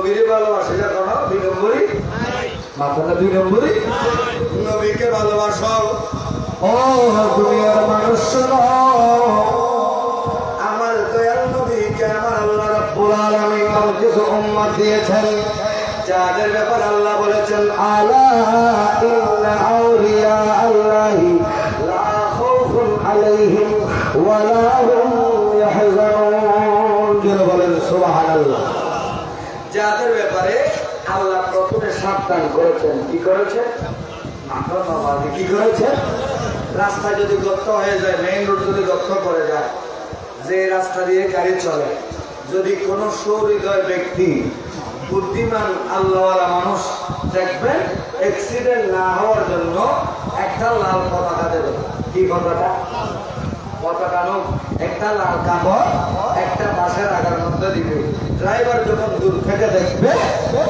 নবীরে ভালোবাসে যখন দুই নম্বরই মাথাটা দুই নম্বরই নবীকে ভালোবাসো ও দুনিয়ার মানুষ আমার দয়াল নবীকে আমার আল্লাহ রাব্বুল আলামিন কিছু উম্মত দিয়েছেন যাদের ব্যাপার আল্লাহ বলেছেন আলা ইন্না আউলিয়া আল্লাহি লা খাউফুন আলাইহিম ওয়া লা হুম ইয়াহজানুন যারা বলেন সুবহানাল্লাহ যাদের ব্যাপারে আল্লাহ প্রথমে সাবধান করেছেন কি করেছেন কি করেছেন রাস্তা যদি গর্ত হয়ে যায় মেইন রোড যদি গর্ত করে যায় যে রাস্তা দিয়ে গাড়ি চলে যদি কোনো সহৃদয় ব্যক্তি বুদ্ধিমান আল্লাহওয়ালা মানুষ দেখবেন অ্যাক্সিডেন্ট না হওয়ার জন্য একটা লাল পতাকা দেবে কি পতাকা একটা লাল কাপড় একটা বাসের আগার মধ্যে দিবে ড্রাইভার যখন দূর থেকে দেখবে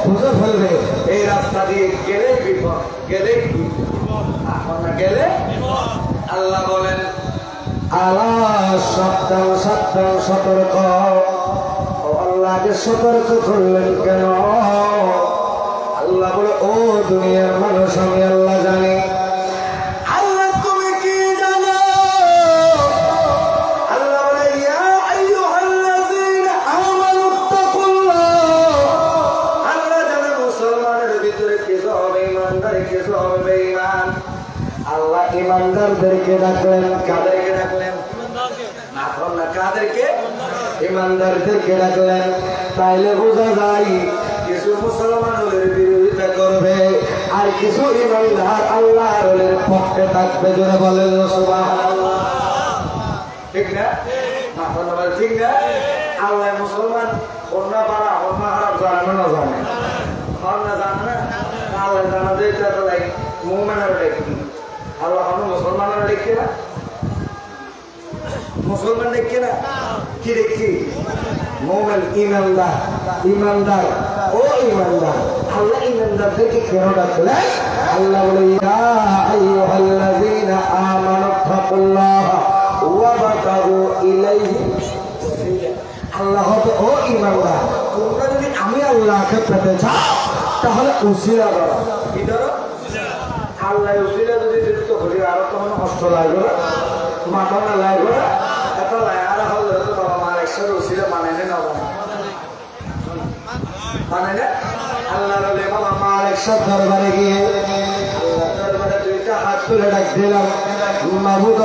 বুঝে ফেলবে এই রাস্তা দিয়ে গেলে বিপদ গেলে কি গেলে আল্লাহ বলেন আল্লাহ সাবধান সাবধান সতর্ক আল্লাহকে সতর্ক করলেন কেন আল্লাহ বলে ও দুনিয়ার মানুষ আমি আল্লাহ জানি আল্লাহ তুমি কি জানো আল্লাহ বলে ইয়া আইয়ুহাল্লাযীনা আমানু তাকুল্লাহ আল্লাহ জানে মুসলমানের ভিতরে কিছু হবে ইমানদার কিছু হবে বেঈমান আল্লাহ ইমানদারদেরকে ডাকলেন কাদেরকে ডাকলেন না কাদেরকে ইমানদারদেরকে ডাকলেন তাইলে বোঝা যায় কিছু মুসলমানের বিরোধিতা করবে আর কিছু ইমানদার আল্লাহর পক্ষে থাকবে যারা বলেন সুবহানাল্লাহ ঠিক না ঠিক না আল্লাহ মুসলমান অন্য পাড়া অন্য হারাম জানে না জানে অন্য জানে না আল্লাহ জানা যে এটা লাইক মুমিনের দেখি আল্লাহ মুসলমানের দেখি না মুসলমান দেখি না কি দেখি মুমিন ইমানদার ইমানদার ও ইমানদার আল্লাহ ইমানদারদেরকে কেন ডাকলেন আল্লাহ বলে ইয়া আইয়ুহাল্লাযীনা আমানু তাকুল্লাহা ওয়া বাতাগু ইলাইহি আল্লাহ তো ও ইমানদার তোমরা যদি আমি আল্লাহকে পেতে চাও তাহলে উসিলা করো কি করো আল্লাহ উসিলা যদি দিত হলি আর তখন কষ্ট লাগবে মাথা না লাগবে এত লায়ারা হলে তো বাবা মার একসাথে উসিলা মানে না মানে না আল্লাহ বলে বাবা মার একসাথে দরবারে গিয়ে আল্লাহ দরবারে দুইটা হাত তুলে ডাক দিলাম মাবুদ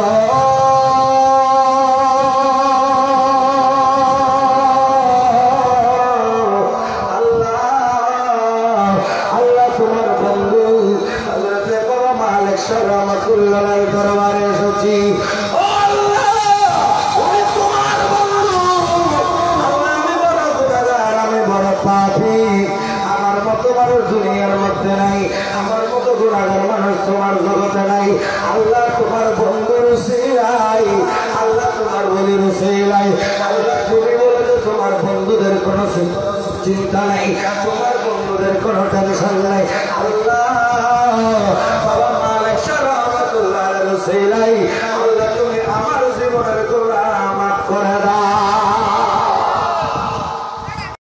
দরবারে এসেছি আমি বড় পাপী আমার মতো মানুষ দুনিয়ার মধ্যে নাই আমার মতো গুনাহগার মানুষ তোমার জগতে নাই আল্লাহ তোমার বন্ধুর উসিলাই আল্লাহ তোমার বলির উসিলাই আল্লাহ তুমি বলে যে তোমার বন্ধুদের কোনো চিন্তা নাই তোমার বন্ধুদের কোনো টেনশন নাই